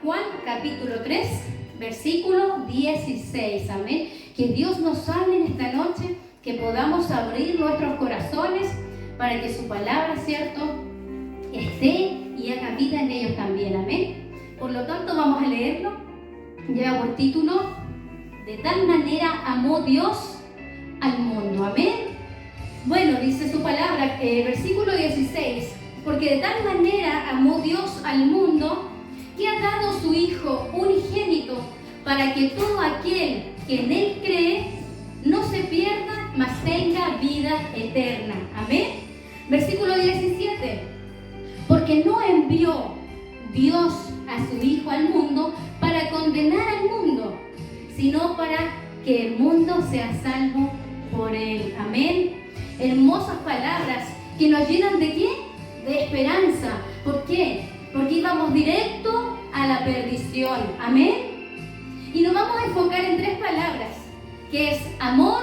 Juan capítulo 3, versículo 16, amén. Que Dios nos hable en esta noche, que podamos abrir nuestros corazones para que su palabra, ¿cierto?, esté y haga vida en ellos también, amén. Por lo tanto, vamos a leerlo. Lleva por título: de tal manera amó Dios al mundo, amén. Bueno, dice su palabra, versículo 16: porque de tal manera amó Dios al mundo, que ha dado su Hijo unigénito, para que todo aquel que en Él cree no se pierda, mas tenga vida eterna. Amén. Versículo 17: porque no envió Dios a su Hijo al mundo para condenar al mundo, sino para que el mundo sea salvo por Él. Amén. Hermosas palabras que nos llenan ¿de qué? De esperanza. ¿Por qué? Porque íbamos directo a la perdición. Amén. Y nos vamos a enfocar en tres palabras, que es amor,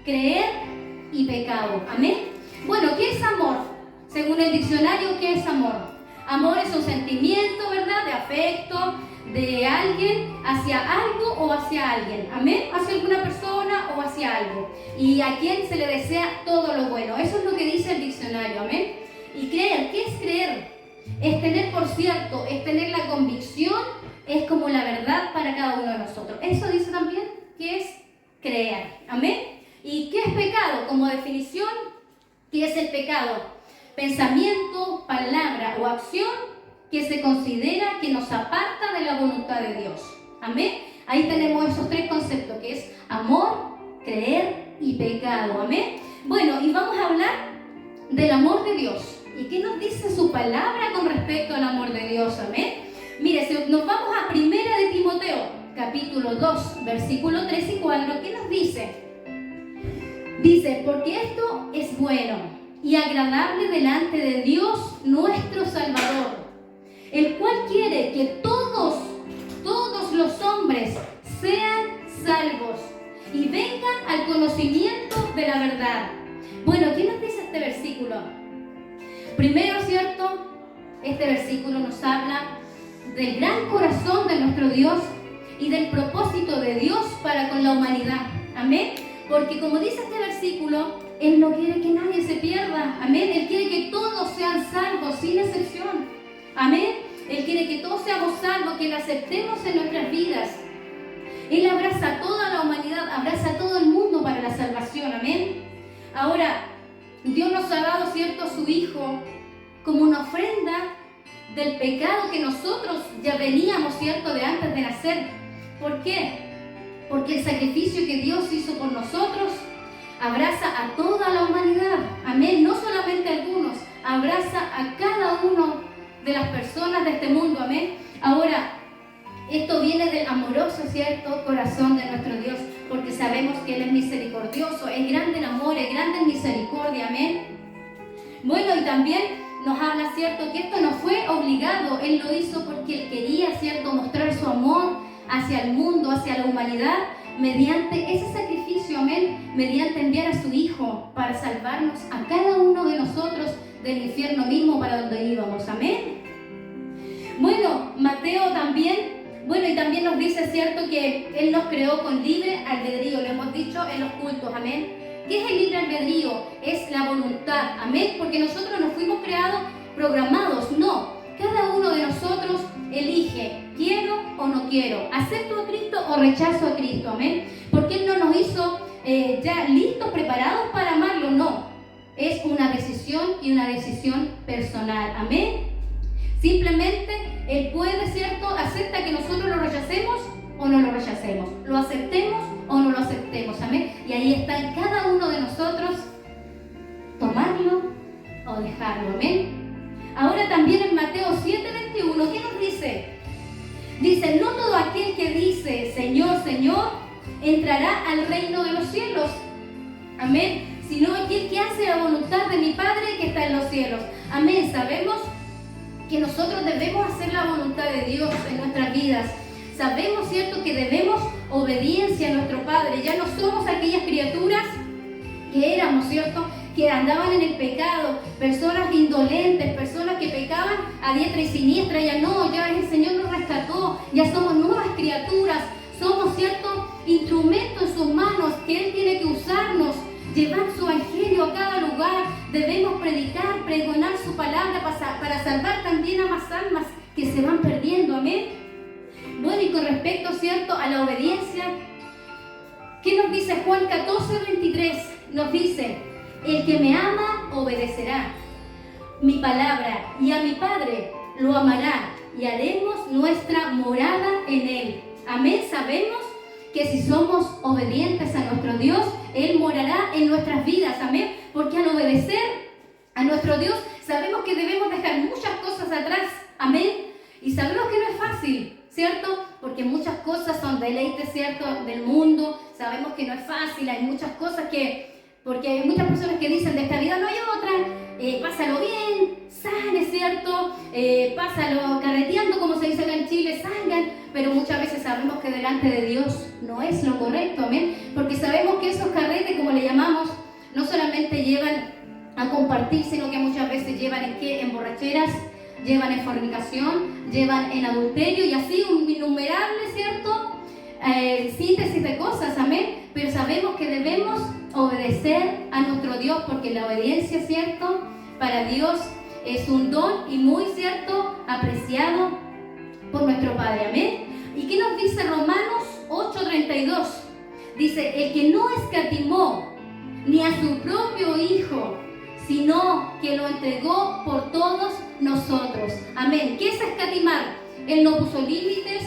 creer y pecado. Amén. Bueno, ¿qué es amor? Según el diccionario, ¿qué es amor? Amor es un sentimiento, ¿verdad?, de afecto de alguien hacia algo o hacia alguien. Amén. Hacia alguna persona o hacia algo. Y a quien se le desea todo lo bueno. Eso es lo que dice el diccionario. Amén. Y creer, ¿qué es creer? Es tener por cierto, es tener la convicción, es como la verdad para cada uno de nosotros. Eso dice también que es creer. Amén. ¿Y qué es pecado? Como definición, ¿qué es el pecado? Pensamiento, palabra o acción que se considera que nos aparta de la voluntad de Dios. Amén. Ahí tenemos esos tres conceptos, que es amor, creer y pecado. Amén. Bueno, y vamos a hablar del amor de Dios. ¿Y qué nos dice su palabra con respecto al amor de Dios? Amén. Mire, si nos vamos a 1 de Timoteo, capítulo 2, versículo 3 y 4, ¿qué nos dice? Dice: porque esto es bueno y agradable delante de Dios nuestro Salvador, el cual quiere que todos los hombres sean salvos y vengan al conocimiento de la verdad. Bueno, ¿qué nos dice este versículo? Primero, ¿cierto?, este versículo nos habla del gran corazón de nuestro Dios y del propósito de Dios para con la humanidad. Amén. Porque como dice este versículo, Él no quiere que nadie se pierda. Amén. Él quiere que todos sean salvos, sin excepción. Amén. Él quiere que todos seamos salvos, que lo aceptemos en nuestras vidas. Él abraza a toda la humanidad, abraza a todo el mundo para la salvación. Amén. Ahora, Dios nos ha dado, ¿cierto?, su Hijo como una ofrenda del pecado que nosotros ya veníamos, ¿cierto?, de antes de nacer. ¿Por qué? Porque el sacrificio que Dios hizo por nosotros abraza a toda la humanidad. Amén. No solamente a algunos, abraza a cada uno de las personas de este mundo. Amén. Ahora, esto viene del amoroso, ¿cierto?, corazón de nuestro Dios, porque sabemos que Él es misericordioso, es grande el amor, es grande en misericordia. Amén. Bueno, y también nos habla, ¿cierto?, que esto no fue obligado. Él lo hizo porque Él quería, ¿cierto?, mostrar su amor hacia el mundo, hacia la humanidad, mediante ese sacrificio. Amén. Mediante enviar a su Hijo para salvarnos a cada uno de nosotros del infierno mismo para donde íbamos. Amén. Bueno, Mateo también, y también nos dice, ¿cierto?, que Él nos creó con libre albedrío. Lo hemos dicho en los cultos. Amén. ¿Qué es el libre albedrío? Es la voluntad. Amén. Porque nosotros no fuimos creados programados. No. Cada uno de nosotros elige, quiero o no quiero, acepto a Cristo o rechazo a Cristo. Amén. Porque Él no nos hizo ya listos, preparados para amarlo. No. Es una decisión y una decisión personal. Amén. Simplemente Él puede, ¿cierto?, acepta que nosotros lo rechacemos o no lo rechacemos, lo aceptemos o no lo aceptemos. Amén. Y ahí está en cada uno de nosotros tomarlo o dejarlo. Amén. Ahora también en Mateo 7:21, ¿qué nos dice? Dice: no todo aquel que dice Señor, Señor, entrará al reino de los cielos. Amén. Sino aquel que hace la voluntad de mi Padre que está en los cielos. Amén. Sabemos que nosotros debemos hacer la voluntad de Dios en nuestras vidas. Sabemos, ¿cierto?, que debemos obediencia a nuestro Padre. Ya no somos aquellas criaturas que éramos, ¿cierto?, que andaban en el pecado, personas indolentes, personas que pecaban a diestra y siniestra. Ya no, ya el Señor nos rescató, ya somos nuevas criaturas, somos, ¿cierto?, instrumentos en sus manos que Él tiene que usarnos, llevar su evangelio a cada lugar. Debemos predicar, pregonar su palabra para salvar también a más almas que se van perdiendo, amén. Bueno, y con respecto, ¿cierto?, a la obediencia, ¿qué nos dice Juan 14:23? Nos dice: el que me ama obedecerá mi palabra, y a mi Padre lo amará, y haremos nuestra morada en Él. Amén. Sabemos que si somos obedientes a nuestro Dios, Él morará en nuestras vidas. Amén. Porque al obedecer a nuestro Dios, sabemos que debemos dejar muchas cosas atrás. Amén. Y sabemos que no es fácil, ¿cierto? Porque muchas cosas son deleites, ¿cierto?, del mundo. Sabemos que no es fácil, hay muchas cosas porque hay muchas personas que dicen: de esta vida no hay otra, pásalo bien, sane, ¿cierto? Pásalo carreteando, como se dice acá en Chile, salgan. Pero muchas veces sabemos que delante de Dios no es lo correcto, amén. Porque sabemos que esos carretes, como le llamamos, no solamente llevan a compartir, sino que muchas veces llevan en borracheras, llevan en fornicación, llevan en adulterio y así un innumerable, ¿cierto?, síntesis de cosas, amén. Pero sabemos que debemos obedecer a nuestro Dios, porque la obediencia, ¿cierto?, para Dios es un don y muy, ¿cierto?, apreciado por nuestro Padre, amén. ¿Y qué nos dice Romanos 8:32? Dice: el que no escatimó ni a su propio Hijo, sino que lo entregó por todos nosotros. Amén. ¿Qué es escatimar? Él no puso límites,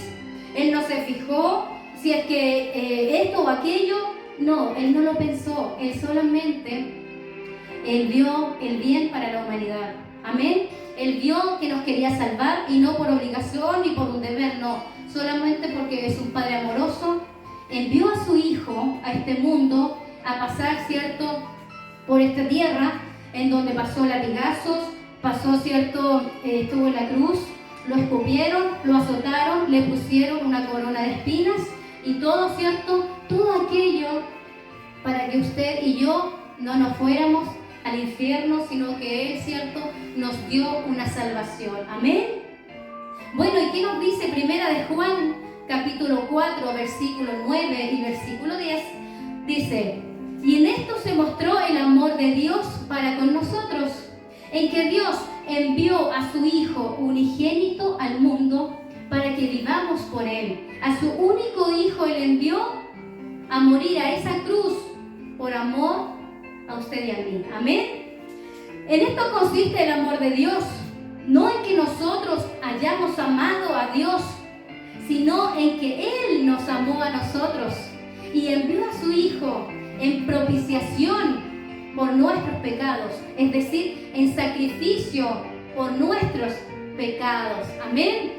Él no se fijó si es que esto o aquello. No, Él no lo pensó. Él solamente, Él vio el bien para la humanidad. Amén. Él vio que nos quería salvar, y no por obligación ni por un deber, no. Solamente porque es un Padre amoroso. Envió a su Hijo a este mundo a pasar, ¿cierto?, por esta tierra, en donde pasó latigazos, pasó, ¿cierto?, estuvo en la cruz, lo escupieron, lo azotaron, le pusieron una corona de espinas y todo, ¿cierto?, todo aquello para que usted y yo no nos fuéramos al infierno, sino que Él, ¿cierto?, nos dio una salvación. Amén. Bueno, ¿y qué nos dice Primera de Juan, capítulo 4, versículo 9 y versículo 10? Dice: y en esto se mostró el amor de Dios para con nosotros, en que Dios envió a su Hijo unigénito al mundo para que vivamos por Él. A su único Hijo Él envió a morir a esa cruz por amor a usted y a mí. Amén. En esto consiste el amor de Dios, no en que nosotros hayamos amado a Dios, sino en que Él nos amó a nosotros y envió a su Hijo en propiciación por nuestros pecados, es decir, en sacrificio por nuestros pecados. Amén.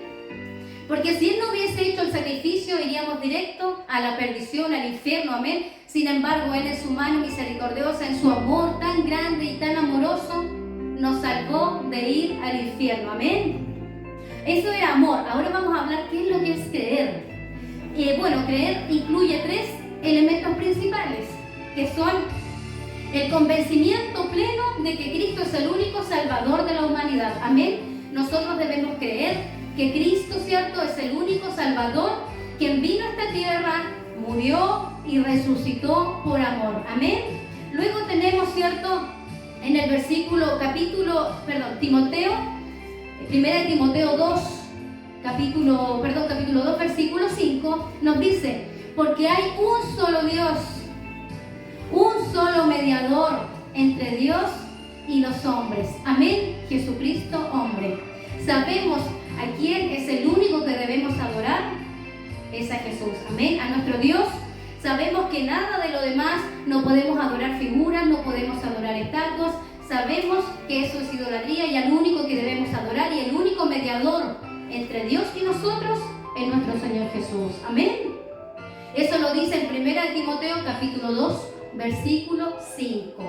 Porque si Él no hubiese hecho el sacrificio, iríamos directo a la perdición, al infierno. Amén. Sin embargo, Él, en su mano misericordiosa, en su amor tan grande y tan amoroso, nos salvó de ir al infierno. Amén. Eso era amor. Ahora vamos a hablar qué es lo que es creer. Bueno, creer incluye 3 elementos principales, que son el convencimiento pleno de que Cristo es el único Salvador de la humanidad. Amén. Nosotros debemos creer que Cristo, ¿cierto?, es el único Salvador, quien vino a esta tierra, murió y resucitó por amor. Amén. Luego tenemos, ¿cierto?, en el Timoteo, 1 Timoteo 2, capítulo 2, versículo 5, nos dice: porque hay un solo Dios, un solo mediador entre Dios y los hombres. Amén. Jesucristo, hombre. Sabemos a quién es el único que debemos adorar. Es a Jesús. Amén. A nuestro Dios. Sabemos que nada de lo demás, no podemos adorar figuras, no podemos adorar estatuas. Sabemos que eso es idolatría, y al único que debemos adorar y el único mediador entre Dios y nosotros es nuestro Señor Jesús. Amén. Eso lo dice en 1 Timoteo capítulo 2, versículo 5.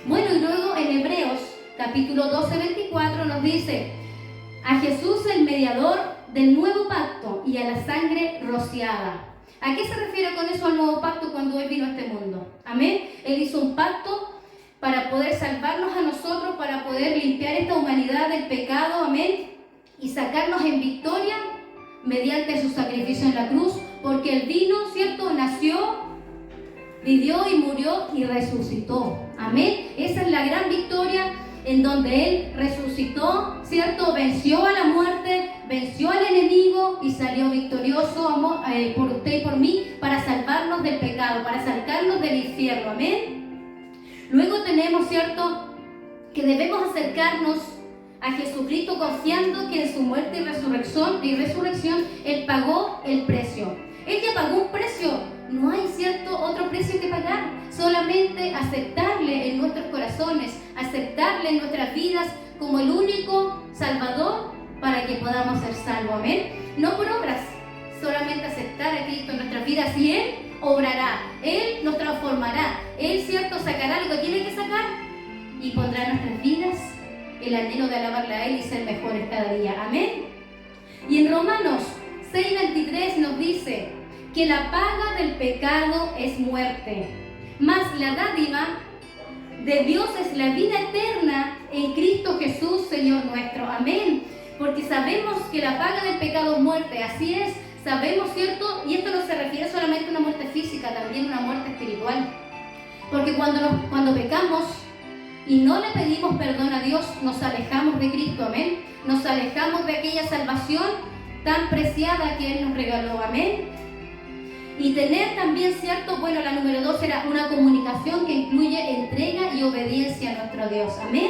Bueno, y luego en Hebreos capítulo 12, 24 nos dice: a Jesús el mediador del nuevo pacto y a la sangre rociada. ¿A qué se refiere con eso al nuevo pacto cuando Él vino a este mundo? Amén. Él hizo un pacto para poder salvarnos a nosotros, para poder limpiar esta humanidad del pecado. Amén. Y sacarnos en victoria mediante su sacrificio en la cruz, porque Él vino, ¿cierto? Nació, vivió y murió y resucitó. Amén. Esa es la gran victoria en donde Él resucitó, ¿cierto? Venció a la muerte, venció al enemigo y salió victorioso por usted y por mí para salvarnos del pecado, para sacarnos del infierno. Amén. Luego tenemos, ¿cierto?, que debemos acercarnos a Jesucristo confiando que en su muerte y resurrección Él pagó el precio. Él ya pagó un precio. No hay, ¿cierto?, otro precio que pagar. Solamente aceptarle en nuestros corazones, aceptarle en nuestras vidas como el único Salvador para que podamos ser salvos. Amén. No por obras, solamente aceptar a Cristo en nuestras vidas y Él obrará, Él nos transformará, Él, ¿cierto?, sacará lo que tiene que sacar y pondrá en nuestras vidas el anhelo de alabarle a Él y ser mejores cada día. Amén. Y en Romanos 6:23 nos dice que la paga del pecado es muerte, mas la dádiva de Dios es la vida eterna en Cristo Jesús, Señor nuestro. Amén. Porque sabemos que la paga del pecado es muerte, así es, sabemos, ¿cierto? Y esto no se refiere solamente a una muerte física, también a una muerte espiritual. Porque cuando pecamos y no le pedimos perdón a Dios, nos alejamos de Cristo. Amén. Nos alejamos de aquella salvación tan preciada que Él nos regaló. Amén. Y tener también, ¿cierto? Bueno, la número 2 era una comunicación que incluye entrega y obediencia a nuestro Dios. Amén.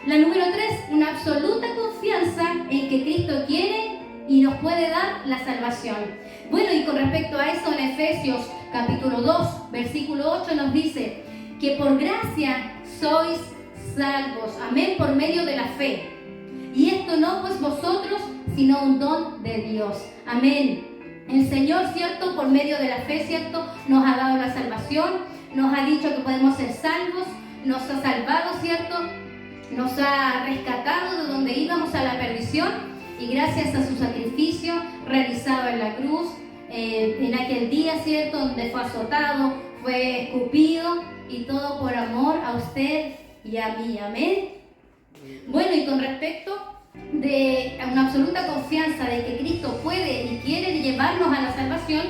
La número 3, una absoluta confianza en que Cristo quiere y nos puede dar la salvación. Bueno, y con respecto a eso, en Efesios capítulo 2, versículo 8 nos dice que por gracia sois salvos. Amén, por medio de la fe. Y esto no pues vosotros, sino un don de Dios. Amén. El Señor, ¿cierto?, por medio de la fe, ¿cierto?, nos ha dado la salvación, nos ha dicho que podemos ser salvos, nos ha salvado, ¿cierto?, nos ha rescatado de donde íbamos a la perdición y gracias a su sacrificio realizado en la cruz, en aquel día, ¿cierto?, donde fue azotado, fue escupido y todo por amor a usted y a mí. Amén. Bueno, y con respecto de una absoluta confianza de que Cristo puede y quiere llevarnos a la salvación,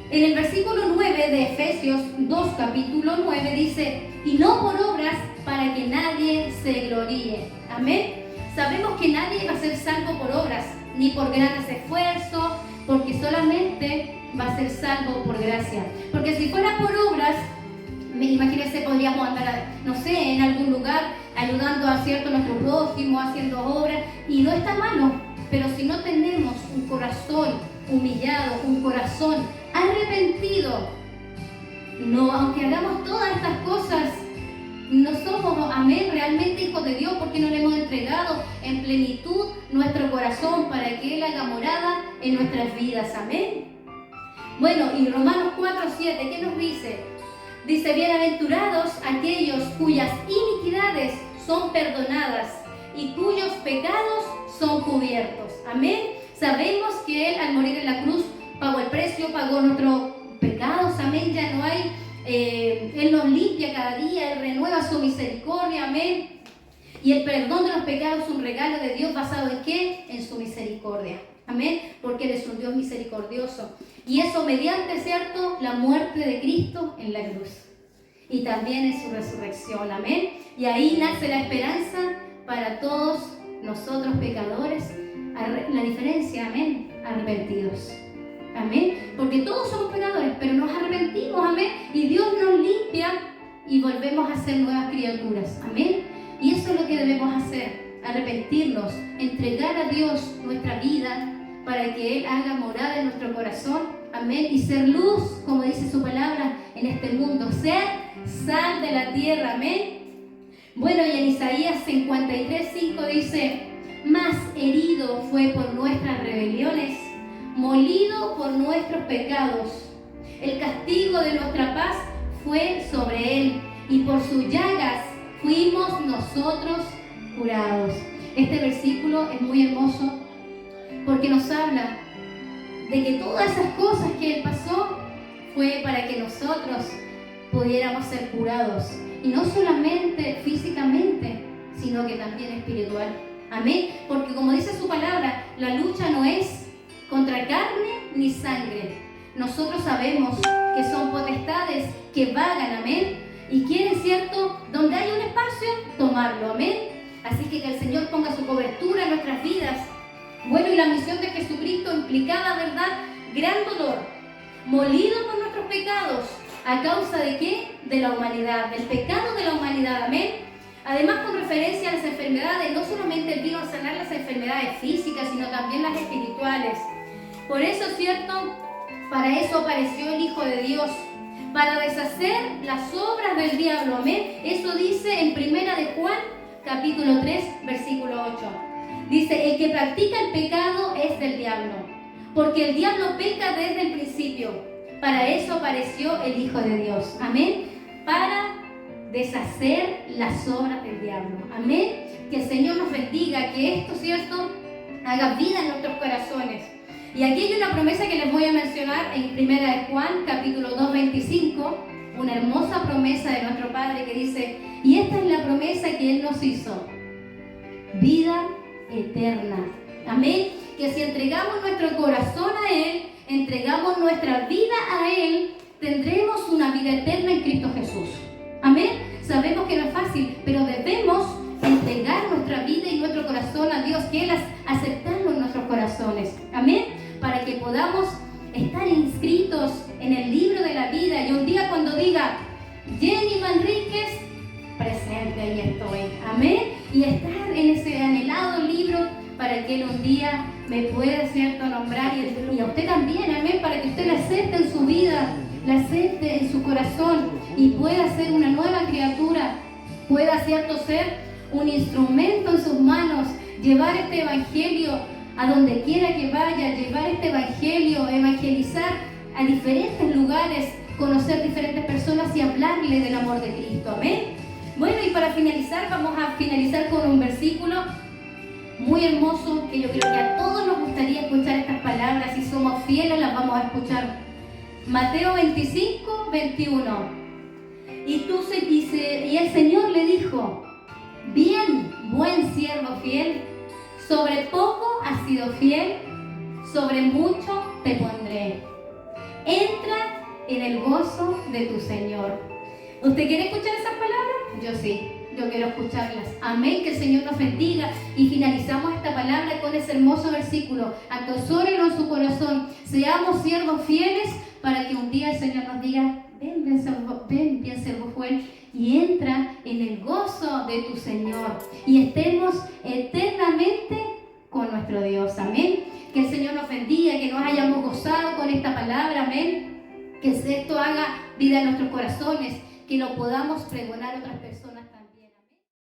en el versículo 9 de Efesios 2, capítulo 9, dice: y no por obras para que nadie se gloríe. Amén. Sabemos que nadie va a ser salvo por obras, ni por grandes esfuerzos, porque solamente va a ser salvo por gracia. Porque si fuera por obras, imagínense, podríamos andar, no sé, en algún lugar ayudando a cierto nuestro prójimo, haciendo obras, y no está malo, pero si no tenemos un corazón humillado, un corazón arrepentido, no, aunque hagamos todas estas cosas, no somos, amén, realmente hijos de Dios, porque no le hemos entregado en plenitud nuestro corazón para que Él haga morada en nuestras vidas. Amén. Bueno, y Romanos 4:7, ¿qué nos dice? Dice: bienaventurados aquellos cuyas iniquidades son perdonadas y cuyos pecados son cubiertos. Amén. Sabemos que Él, al morir en la cruz, pagó el precio, pagó nuestros pecados. Amén. Ya no hay, Él nos limpia cada día, Él renueva su misericordia. Amén. Y el perdón de los pecados es un regalo de Dios basado en ¿qué? En su misericordia. Amén. Porque Él es un Dios misericordioso. Y eso mediante, ¿cierto?, la muerte de Cristo en la cruz. Y también en su resurrección. Amén. Y ahí nace la esperanza para todos nosotros pecadores. La diferencia, amén, arrepentidos. Amén. Porque todos somos pecadores, pero nos arrepentimos. Amén. Y Dios nos limpia y volvemos a ser nuevas criaturas. Amén. Y eso es lo que debemos hacer. Arrepentirnos, entregar a Dios nuestra vida para que Él haga morada en nuestro corazón. Amén. Y ser luz, como dice su palabra, en este mundo. Ser sal de la tierra. Amén. Bueno, y en Isaías 53:5 dice: mas herido fue por nuestras rebeliones, molido por nuestros pecados. El castigo de nuestra paz fue sobre Él, y por sus llagas fuimos nosotros curados. Este versículo es muy hermoso porque nos habla de que todas esas cosas que Él pasó fue para que nosotros pudiéramos ser curados. Y no solamente físicamente, sino que también espiritual. Amén. Porque como dice su palabra, la lucha no es contra carne ni sangre. Nosotros sabemos que son potestades que vagan, amén, y quieren, ¿cierto?, donde hay un espacio, tomarlo, amén. Así que el Señor ponga su cobertura en nuestras vidas. Bueno, y la misión de Jesucristo implicaba, ¿verdad?, gran dolor, molido por nuestros pecados. ¿A causa de qué? De la humanidad, del pecado de la humanidad, amén. Además, con referencia a las enfermedades, no solamente Él vino a sanar las enfermedades físicas, sino también las espirituales. Por eso, ¿cierto?, para eso apareció el Hijo de Dios, para deshacer las obras del diablo, amén. Eso dice en 1 de Juan, capítulo 3, versículo 8. Dice, el que practica el pecado es del diablo, porque el diablo peca desde el principio. Para eso apareció el Hijo de Dios, amén, para deshacer las obras del diablo, amén. Que el Señor nos bendiga, que esto, ¿cierto?, haga vida en nuestros corazones. Y aquí hay una promesa que les voy a mencionar en 1 de Juan, capítulo 2, 25, una hermosa promesa de nuestro Padre que dice, y esta es la promesa que Él nos hizo, vida eterna, amén. Que si entregamos nuestro corazón a Él, entregamos nuestra vida a Él, tendremos una vida eterna en Cristo Jesús, amén. Sabemos que no es fácil, pero debemos entregar nuestra vida y nuestro corazón a Dios, que Él aceptarlo en nuestros corazones, amén, para que podamos estar inscritos en el libro de la vida, y un día cuando diga Jenny Manríquez, presente, ahí estoy, amén, y estar en ese anhelado libro para que Él un día me pueda, ¿cierto?, nombrar, y a usted también, amén, para que usted la acepte en su vida, la acepte en su corazón y pueda ser una nueva criatura, pueda, ¿cierto?, ser un instrumento en sus manos, llevar este evangelio a donde quiera que vaya, llevar este evangelio, evangelizar a diferentes lugares, conocer diferentes personas y hablarle del amor de Cristo, amén. Bueno, y para finalizar, vamos a finalizar con un versículo muy hermoso que yo creo que a todos nos gustaría escuchar estas palabras. Si somos fieles las vamos a escuchar. Mateo 25, 21. Y el Señor le dijo, bien, buen siervo fiel, sobre poco has sido fiel, sobre mucho te pondré. Entra en el gozo de tu Señor. ¿Usted quiere escuchar esas palabras? Yo sí, yo quiero escucharlas. Amén, que el Señor nos bendiga. Y finalizamos esta palabra con ese hermoso versículo. Atesórenlo en su corazón. Seamos siervos fieles para que un día el Señor nos diga, ven, bien siervo fiel, y entra en el gozo de tu Señor. Y estemos eternamente con nuestro Dios. Amén. Que el Señor nos bendiga, que nos hayamos gozado con esta palabra. Amén. Que esto haga vida en nuestros corazones, que lo podamos pregonar a otras personas.